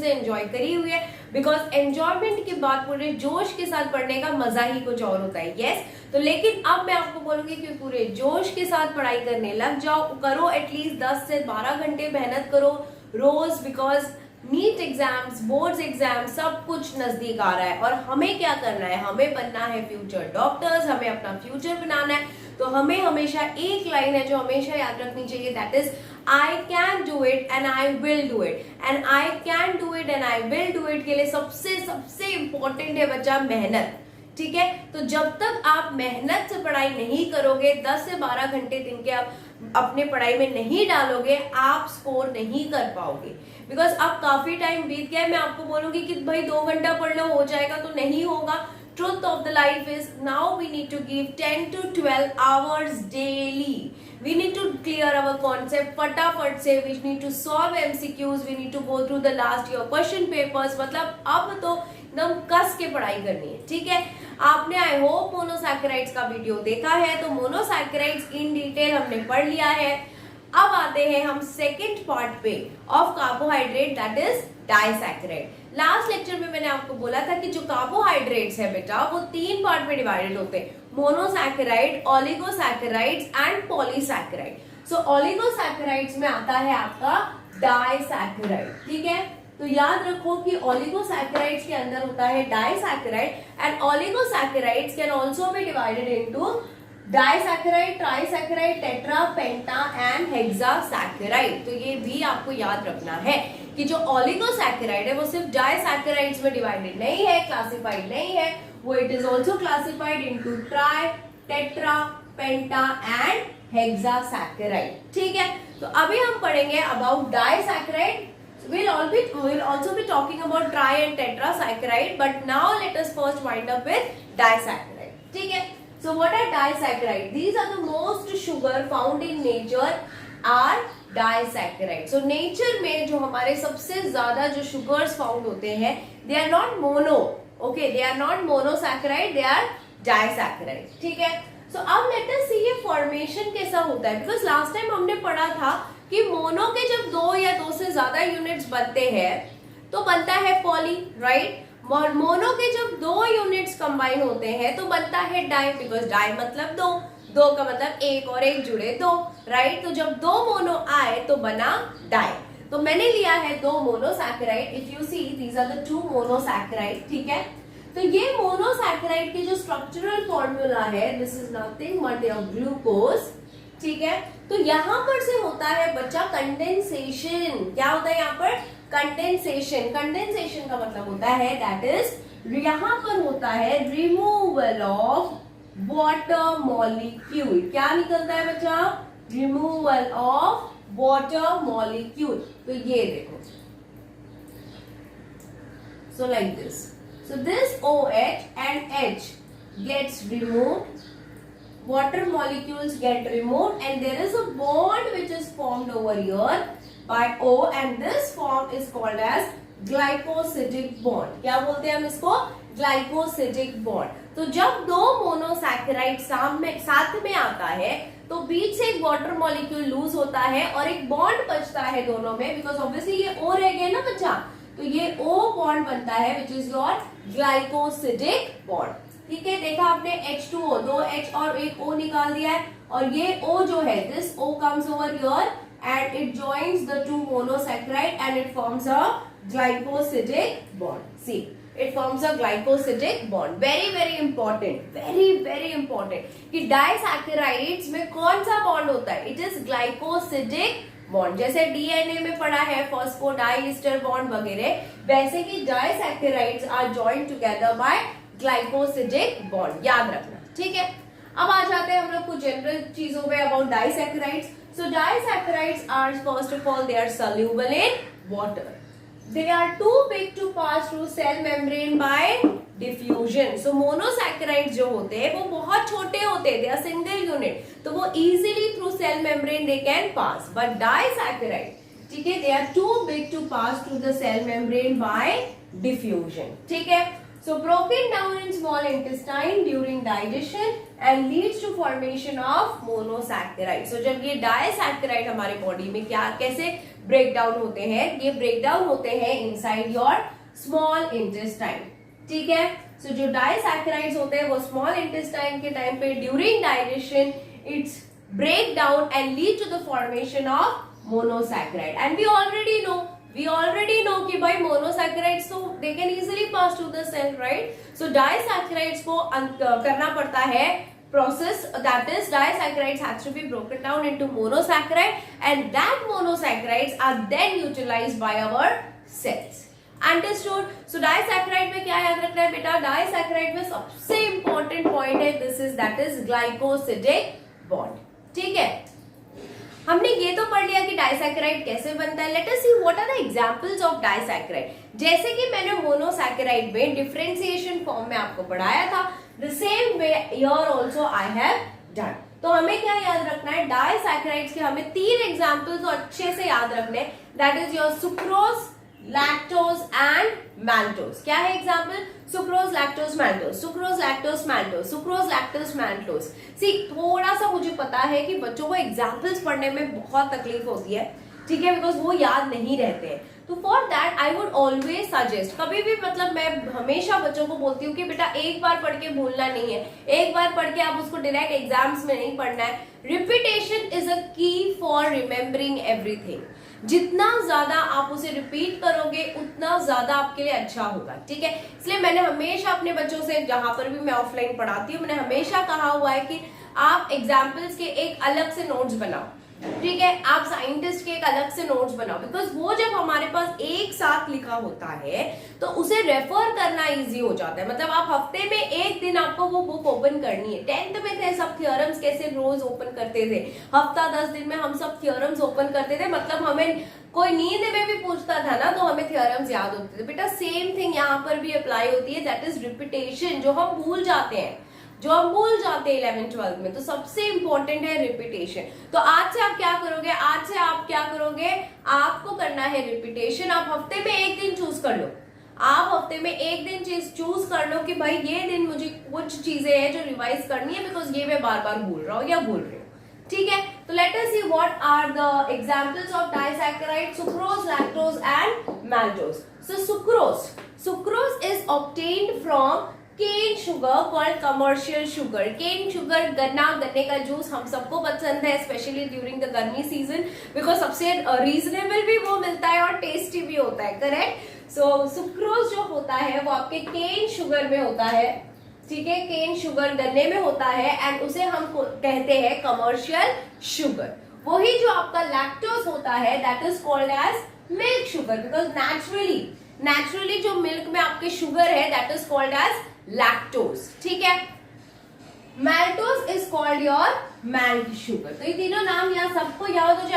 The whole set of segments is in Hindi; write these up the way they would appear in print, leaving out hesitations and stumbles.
चीजें एंजॉय करी हुई है, बिकॉज एंजॉयमेंट की बात पूरे जोश के साथ पढ़ने का मजा ही कुछ और होता है। यस, तो लेकिन अब मैं आपको बोलूंगी कि पूरे जोश के साथ पढ़ाई करने लग जाओ, करो एटलीस्ट 10 से 12 घंटे मेहनत करो रोज, because NEET exams, boards exam सब कुछ नजदीक आ रहा है। और हमें क्या करना है, हमें बनना है फ्यूचर डॉक्टर्स, हमें अपना फ्यूचर बनाना है। तो हमें हमेशा एक लाइन है जो हमेशा याद रखनी चाहिए, that is I can do it and I will do it. And I can do it and I will do it के लिए सबसे सबसे इंपॉर्टेंट है बच्चा मेहनत। ठीक है, तो जब तक आप मेहनत से पढ़ाई नहीं करोगे, 10 से 12 घंटे दिन के आप अपने पढ़ाई में नहीं डालोगे, आप स्कोर नहीं कर पाओगे। बिकॉज अब काफी टाइम बीत गया है, मैं आपको बोलूंगी कि भाई 2 घंटा पढ़ लो हो जाएगा, तो नहीं होगा। Truth of the life is now we need to give 10 to 12 hours daily. We need to clear our concept फटाफट से, we need to solve MCQs, we need to go through the last year question papers। मतलब अब तो एकदम कस के पढ़ाई करनी है। ठीक है, आपने आई होप मोनोसैकेराइड्स का वीडियो देखा है, तो मोनोसैकेराइड्स इन डिटेल हमने पढ़ लिया है। अब आते हैं हम सेकेंड पार्ट पे of carbohydrate, that is disaccharide. Last lecture में मैंने आपको बोला था कि जो कार्बोहाइड्रेट्स है बेटा वो 3 पार्ट में डिवाइडेड होते हैं, monosaccharide, oligosaccharides and polysaccharide. So oligosaccharides में आता है आपका डाइसैकेराइड। ठीक है, तो याद रखो कि ओलिगोसैकेराइड्स के अंदर होता है disaccharide and oligosaccharides can also be divided into disaccharide, trisaccharide, tetra, penta and hexasaccharide. तो ये भी आपको याद रखना है कि जो ओलिगोसैकेराइड है वो सिर्फ डाइसैकेराइड्स में डिवाइडेड नहीं है, क्लासिफाइड नहीं है, वो it is also classified into tri, tetra, penta and hexasaccharide. ठीक है, तो अभी हम पढ़ेंगे about disaccharide. We'll also be talking about tri and tetrasaccharide, but now let us first wind up with disaccharide. ठीक है, so what are disaccharide? These are the most sugar found in nature are disaccharide. So nature में जो हमारे सबसे ज्यादा जो sugars found होते हैं, they are not mono, okay, they are not monosaccharide, they are disaccharide. ठीक है, so अब let us see ये formation कैसा होता है, because last time हमने पढ़ा था कि मोनो के जब 2 या 2 से ज्यादा यूनिट्स बनते हैं तो बनता है पॉली, राइट। और मोनो के जब 2 यूनिट्स कंबाइन होते हैं तो बनता है डाई, बिकॉज डाई मतलब 2 का मतलब 1 और 1 जुड़े 2, राइट। तो जब 2 मोनो आए तो बना डाई। तो मैंने लिया है 2 monosaccharide, if you see these are the 2 monosaccharide. ठीक है, तो ये मोनोसैकेराइड की जो स्ट्रक्चरल फॉर्मूला है, this is nothing but glucose. ठीक है, तो यहां पर से होता है बच्चा कंडेंसेशन। क्या होता है यहाँ पर? कंडेंसेशन। कंडेंसेशन का मतलब होता है दैट इज यहां पर होता है रिमूवल ऑफ वाटर मॉलिक्यूल। क्या निकलता है बच्चा? Removal of water molecule. तो ये देखो, so like this, so this OH and H gets removed, water molecules get removed and there is a bond which is formed over here by O and this form is called as glycosidic bond. क्या बोलते हैं हम इसको? Glycosidic bond. तो जब 2 मोनोसैकेराइड साथ में आता है तो बीच से एक वाटर मॉलिक्यूल लूज होता है और एक बॉन्ड बचता है दोनों में, बिकॉज ऑब्वियसली ये O रह गया ना बच्चा, तो ये O बॉन्ड बनता है which is your glycosidic bond. ठीक है, देखा आपने H2O, 2 H और 1 O निकाल दिया है, और ये O जो है this O comes over here and it joins the 2 monosaccharide and it forms a glycosidic bond. See, it forms a glycosidic bond. Very very important, very very important कि डाइसैकेराइड्स में कौन सा बॉन्ड होता है? It is glycosidic bond. जैसे डीएनए में पढ़ा है फॉस्फोडाइस्टर बॉन्ड वगैरह, वैसे कि disaccharides are joined together by glycosidic bond, याद रखना। ठीक है, अब आ जाते हैं हम लोग कुछ जनरल चीजों पे about disaccharides. So disaccharides are first of all they are soluble in water, they are too big to pass through cell membrane by diffusion. So monosaccharides जो होते हैं वो बहुत छोटे होते हैं, दे आर सिंगल यूनिट, तो वो easily through cell membrane they can pass, but disaccharide, ठीक है, they are too big to pass through the cell membrane by diffusion. ठीक है, so broken down in small intestine during digestion and leads to formation of monosaccharide. So जब ये disaccharide हमारे बॉडी में क्या कैसे ब्रेक डाउन होते हैं? ये ब्रेक डाउन होते हैं इनसाइड योर स्मॉल इंटेस्टाइन, ठीक है। सो जो डाइसैकेराइड्स होते हैं वो स्मॉल इंटेस्टाइन के टाइम पे during digestion it's break down and lead to the formation of monosaccharide. And we already know कि भाई मोनोसैकेराइड्स तो they can easily pass to the cell, right. So disaccharides को करना पड़ता है process, that is disaccharides has to be broken down into monosaccharide and that monosaccharides are then utilized by our cells. Understood? So disaccharide में क्या याद रखना है बेटा? Disaccharide में सबसे important point है that is glycosidic bond, ठीक है। हमने ये तो पढ़ लिया कि डाइसैकेराइड कैसे बनता है। Let us see what are the examples of disaccharide. जैसे कि मैंने मोनोसैकेराइड में डिफरेंशिएशन फॉर्म में आपको पढ़ाया था, the same way here also I have done. तो हमें क्या याद रखना है? डाइसैकेराइड्स के हमें 3 एग्जांपल्स अच्छे से याद रखने, that is your sucrose, lactose and maltose. क्या है example? Sucrose, lactose, maltose, sucrose, lactose, maltose, sucrose, lactose, maltose. सी थोड़ा सा मुझे पता है कि बच्चों को एग्जाम्पल्स पढ़ने में बहुत तकलीफ होती है, ठीक है, बिकॉज वो याद नहीं रहते हैं। तो for that I would always suggest, कभी भी मतलब मैं हमेशा बच्चों को बोलती हूँ कि बेटा एक बार पढ़ के भूलना नहीं है, एक बार पढ़ के आप उसको डायरेक्ट एग्जाम्स में नहीं पढ़ना है। रिपीटेशन इज अ की फॉर रिमेम्बरिंग एवरीथिंग। जितना ज्यादा आप उसे रिपीट करोगे उतना ज्यादा आपके लिए अच्छा होगा, ठीक है। इसलिए मैंने हमेशा अपने बच्चों से, जहां पर भी मैं ऑफलाइन पढ़ाती हूँ, मैंने हमेशा कहा हुआ है कि आप एग्जाम्पल्स के एक अलग से नोट्स बनाओ, ठीक है। आप साइंटिस्ट के एक अलग से नोट्स बनाओ, बिकॉज वो जब हमारे पास एक साथ लिखा होता है तो उसे रेफर करना इजी हो जाता है। मतलब आप हफ्ते में एक दिन आपको वो बुक ओपन करनी है। 10th में थे सब थ्योरम्स कैसे रोज ओपन करते थे, हफ्ता 10 दिन में हम सब थ्योरम्स ओपन करते थे। मतलब हमें कोई नींद में भी पूछता था ना तो हमें थ्योरम्स याद होते थे। बेटा सेम थिंग यहाँ पर भी अप्लाई होती है, दैट इज रिपीटेशन। जो हम भूल जाते हैं 11th 12th में, तो सबसे इंपॉर्टेंट है रिपीटेशन। तो आज से आप क्या करोगे? आपको करना है रिपीटेशन। आप हफ्ते में एक दिन चूज कर लो, आप हफ्ते में एक दिन चीज चूज कर लो कि भाई ये दिन मुझे कुछ चीजें हैं जो रिवाइज करनी है, बिकॉज ये मैं बार बार भूल रहा हूँ या भूल रही हूँ, ठीक है। तो let us see what are the examples of disaccharide, sucrose, lactose and maltose. So sucrose is obtained from cane sugar called commercial sugar. Cane sugar गन्ने का जूस हम सबको पसंद है, स्पेशली ड्यूरिंग द गर्मी सीजन, बिकॉज सबसे रीजनेबल भी वो मिलता है और टेस्टी भी होता है, करेक्ट। सो सुक्रोज जो होता है वो आपके केन शुगर में होता है, ठीक है, केन शुगर गन्ने में होता है एंड उसे हम कहते हैं कमर्शियल शुगर। वही जो आपका लैक्टोज होता है that is called as milk sugar, because naturally जो मिल्क में आपके शुगर है that is called as lactose, ठीक है। Maltose is called your malt sugar. तो ये तीनों नाम यहाँ सबको याद हो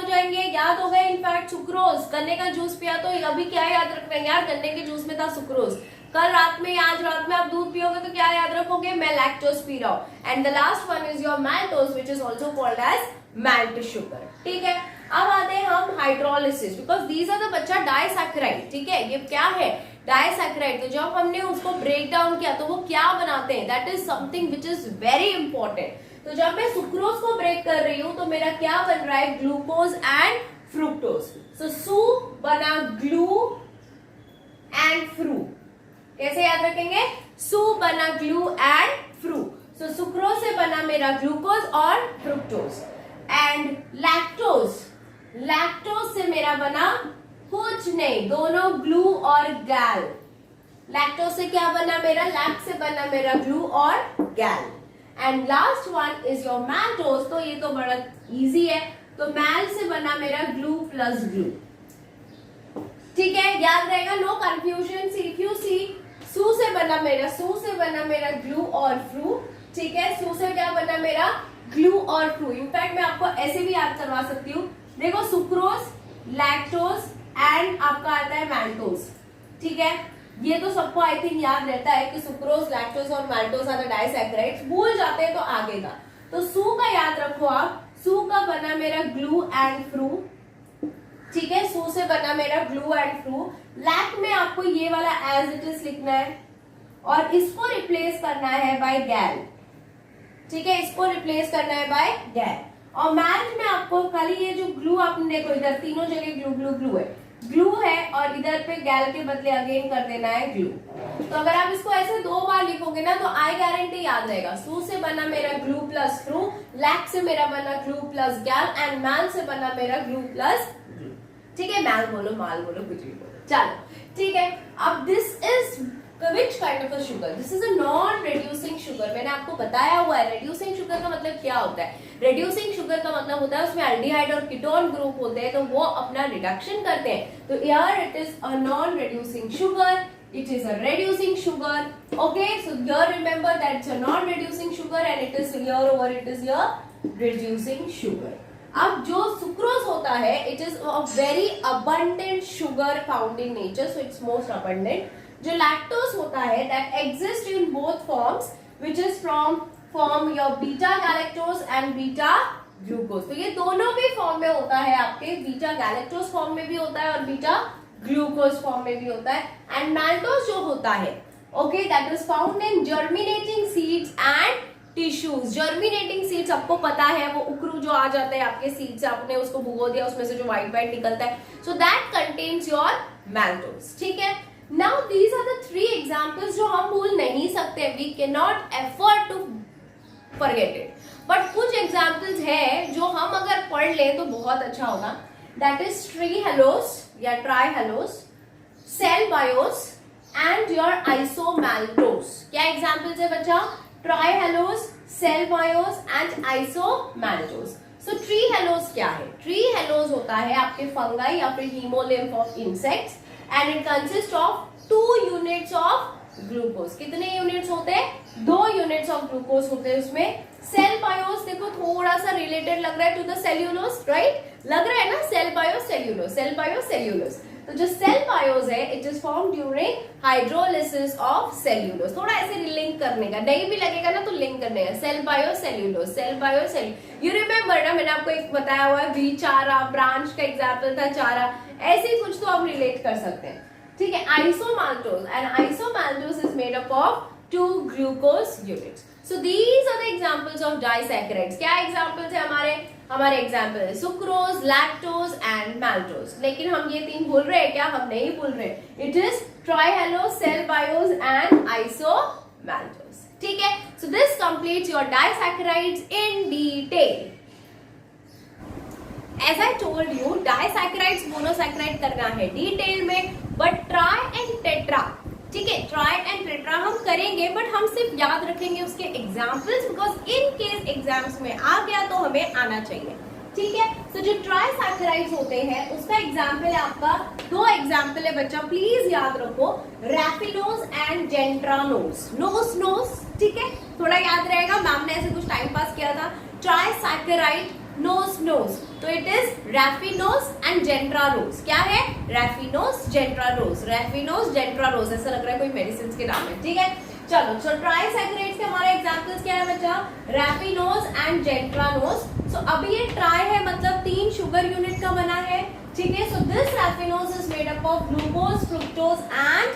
जाएंगे, याद हो गए। इनफैक्ट सुक्रोज, गन्ने का जूस पिया तो अभी क्या याद रखना है यार? गन्ने के जूस में था सुक्रोज। कल रात में, आज रात में आप दूध पियोगे तो क्या याद रखोगे? मैं लैक्टोज पी रहा हूँ। And the last one is your maltose which is also called as malt sugar, ठीक है। अब आते हैं हम hydrolysis, because these are the बच्चा डाइसैकेराइड, ठीक है। ये क्या है? डाइसैकेराइड। तो जब हमने उसको ब्रेक डाउन किया तो वो क्या बनाते हैं? That is something which is very important. तो जब मैं सुक्रोज को ब्रेक कर रही हूं तो मेरा क्या बन रहा है? Glucose and fructose. So su बना ग्लू एंड फ्रू। कैसे याद रखेंगे? सू बना glu and fru. So sucrose से बना मेरा ग्लूकोज और फ्रुक्टोज। एंड लैक्टोज से मेरा बना कुछ नहीं, दोनों ग्लू और गैल। लैक्टोज से क्या बना मेरा? लैक्ट से बना मेरा ग्लू और gal. And last one is your maltose. तो ये तो बड़ा इजी है, तो मैल से बना मेरा ग्लू प्लस ग्लू, ठीक है, याद रहेगा, नो कंफ्यूजन। इफ यू सी, सू से बना मेरा ग्लू और फ्रू, ठीक है। सू से क्या बना मेरा? ग्लू और फ्रू। इनफैक्ट मैं आपको ऐसे भी याद करवा सकती हूँ, देखो, सुक्रोज, लैक्टोज एंड आपका आता है मैल्टोज, ठीक है। ये तो सबको आई थिंक याद रहता है कि सुक्रोज, लैक्टोज और मैल्टोज आर द डाइसैकेराइड्स। भूल जाते हैं तो आगे तो सू का याद रखो आप। सू का बना मेरा ग्लू एंड फ्रू, ठीक है। सू से बना मेरा ग्लू एंड फ्रू। लैक में आपको ये वाला एज इट इज लिखना है और इसको रिप्लेस करना है बाय गैल, ठीक है, इसको रिप्लेस करना है बाय गैल। और मैथ में आपको खाली ये जो ग्लू आपने देखो इधर तीनों जगह ग्लू ग्लू ग्लू है, ग्लू है और इधर पे गैल के बदले अगेन कर देना है ग्लू। तो अगर आप इसको ऐसे 2 बार लिखोगे ना तो आई गारंटी याद रहेगा। सू से बना मेरा ग्लू प्लस फ्रू, लैक से मेरा बना ग्लू प्लस गैल एंड मैल से बना मेरा ग्लू प्लस ग्लू। ठीक है, मैल बोलो माल बोलो कुछ भी बोलो, चलो ठीक है। अब this is which kind of a sugar? This is a non-reducing sugar. मैंने आपको बताया हुआ है reducing sugar का मतलब क्या होता है। reducing sugar का मतलब होता है उसमें aldehyde और ketone ग्रुप होते हैं तो वो अपना रिडक्शन करते हैं। तो here it is a non-reducing sugar. It is a reducing sugar. Okay, so here remember that it's a non-reducing sugar and it is here over it is here reducing sugar. अब जो सुक्रोज होता है it is a very abundant sugar found in nature, so it's most abundant. जो लैक्टोज होता है that exists in both forms, which is from your beta galactose and beta glucose. तो ये दोनों भी फॉर्म में होता है, आपके बीटा गैलेक्टोज फॉर्म में भी होता है और बीटा ग्लूकोज फॉर्म में भी होता है। एंड मैल्टोज जो होता है okay that is found in germinating seeds and tissues. Germinating seeds आपको पता है वो उकरू जो आ जाता है आपके सीड से, आपने उसको भुगो दिया उसमें से जो व्हाइट निकलता है, so that contains your maltose. ठीक है, now these are the 3 examples जो हम भूल नहीं सकते, we can not afford to forget it. But कुछ एग्जाम्पल्स है जो हम अगर पढ़ लें तो बहुत अच्छा होगा। दैट इज ट्री हेलोस या trehalose, cellobiose and your isomaltose. क्या एग्जाम्पल्स है बच्चा? Trehalose, cellobiose and isomaltose. So trehalose क्या है? ट्री हेलोस होता है आपके फंगाई या फिर haemolymph of insects and it consists of 2 units of glucose. कितने यूनिट्स होते हैं? 2 यूनिट्स ऑफ ग्लूकोज होते हैं उसमें। सेल बायोस देखो थोड़ा सा रिलेटेड लग रहा है टू द सेल्यूलोज, राइट? लग रहा है ना, cell bio cellulose, cell bio cellulose. तो जो सेल बायोस है it is form during hydrolysis of cellulose. थोड़ा ऐसे लिंक करने का, नहीं भी लगेगा ना तो लिंक करने का, cell bio cellulose, cell bio cellulose. You remember ना, मैंने आपको एक बताया हुआ है बी चारा, ब्रांच का एग्जाम्पल था चारा, ऐसे ही कुछ तो हम रिलेट कर सकते हैं। ठीक है, isomaltose and isomaltose is made up of 2 glucose units. So these are the examples of disaccharides. क्या एग्जांपल्स है हमारे एग्जांपल है सुक्रोज, लैक्टोज एंड मैल्टोज। लेकिन हम ये 3 भूल रहे हैं क्या? हम नहीं भूल रहे। It is trehalose, cellobiose and isomaltose. ठीक है, so this completes your disaccharides in detail. As I told you, disaccharides monosaccharide करना है डिटेल में, बट ट्राई एंड टेट्रा, ठीक है, ट्राई एंड टेट्रा हम करेंगे बट हम सिर्फ याद रखेंगे उसके examples, because in case exams में आ गया तो हमें आना चाहिए। ठीक है, तो जो ट्राइसैकेराइड्स होते हैं उसका एग्जाम्पल है आपका, 2 एग्जाम्पल है बच्चा, प्लीज याद रखो, रैफिनोज एंड जेंट्रानोज। नोस, ठीक है, थोड़ा याद रहेगा, मैम ने ऐसे कुछ टाइम पास किया था। ट्राइसैकेराइड नोस, तो इट इज रैफिनोज एंड जेंट्रानोज। क्या है? रैफिनोज जेंट्रानोज, रैफिनोज जेंट्रानोज, ऐसा लग रहा है कोई मेडिसिन के नाम है। ठीक है, चलो, सो ट्राइसैकेराइड्स के हमारे एग्जांपल्स क्या है बच्चा? Raffinose and जेंट्रानोज। सो अभी ये ट्राई है मतलब 3 शुगर यूनिट का बना है। ठीक है, so this raffinose is made up of glucose, fructose and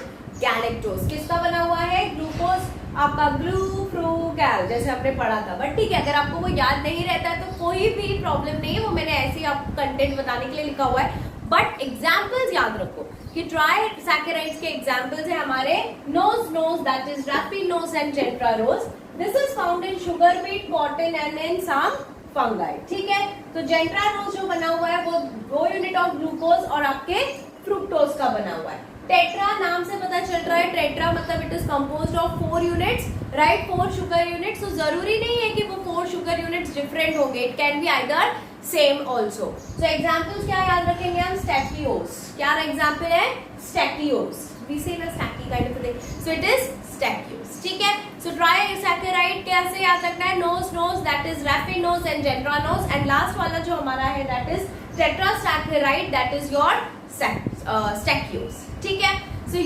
galactose. किसका बना हुआ है? ग्लूकोज, आपका ग्लू फ्रू गैल, जैसे हमने पढ़ा था। बट ठीक है, अगर आपको वो याद नहीं रहता है तो कोई भी प्रॉब्लम नहीं है, वो मैंने ऐसे ही आपको कंटेंट बताने के लिए लिखा हुआ है। बट एग्जाम्पल्स याद रखो कि ट्राइसैकेराइड्स के एग्जाम्पल्स है हमारे nose, that is raffinose and gentianose. This is found in sugar beet, cotton and in some fungi. ठीक है, तो जेंट्रानोज जो बना हुआ है वो 2 यूनिट ऑफ ग्लूकोज और आपके फ्रुक्टोज का बना हुआ है। टेट्रा नाम से पता चल रहा है, टेट्रा मतलब it is composed of 4 units, right, 4 sugar units. तो जरूरी नहीं है कि वो 4 शुगर यूनिट्स डिफरेंट होंगे, it can be either same also. So examples क्या याद रखेंगे हम? स्टैकियोस। क्या एग्जाम्पल है? स्टैकियोस। वी से ना stacky kind of thing, so it is stachyose. ठीक है, सो ट्राइसैकेराइड कैसे याद रखना है? Nose, that is raffinose and gentianose, and last वाला जो हमारा है that is tetrasaccharide, that is your stachyose. ठीक है, so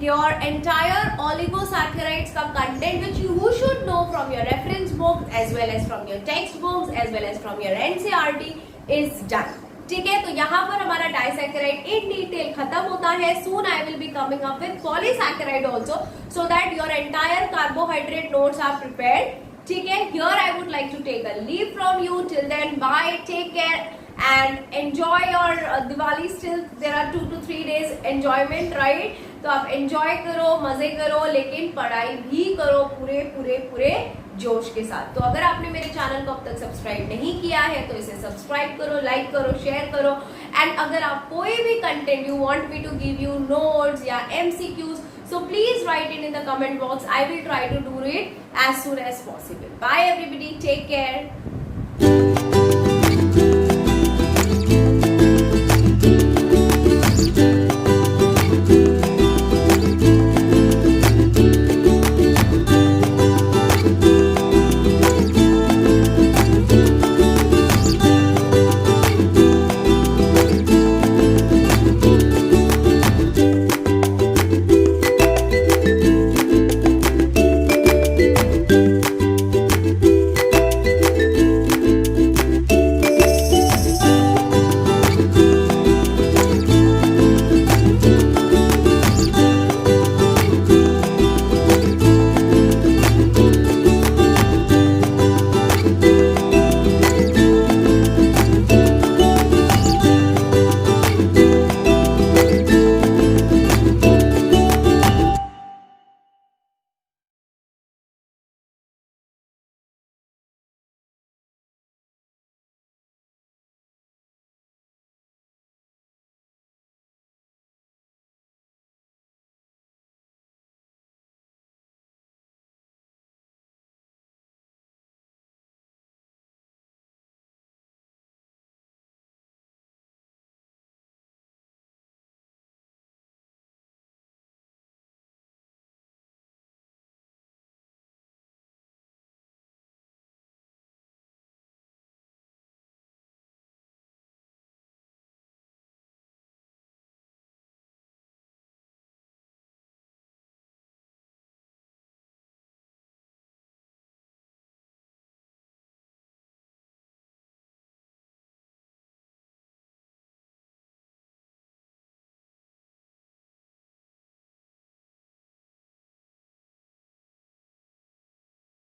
your entire oligosaccharides का content which you should know from your reference books as well as from your textbooks as well as from your NCERT is done. ठीक है, तो यहाँ पर हमारा डाइसैकेराइड इन डिटेल खत्म होता है। Soon I will be coming up with polysaccharide also so that your entire carbohydrate notes are prepared ठीक है, here I would like to take a leave from you, till then bye, take care and enjoy your Diwali. Still there are 2 to 3 days enjoyment, right? तो आप एंजॉय करो, मजे करो, लेकिन पढ़ाई भी करो पूरे पूरे पूरे जोश के साथ। तो अगर आपने मेरे चैनल को अब तक सब्सक्राइब नहीं किया है तो इसे सब्सक्राइब करो, लाइक करो, शेयर करो। एंड अगर आप कोई भी content you want me to give you notes या MCQs, so please write it in the comment box. I will try to do it as soon as possible. Bye everybody, take care.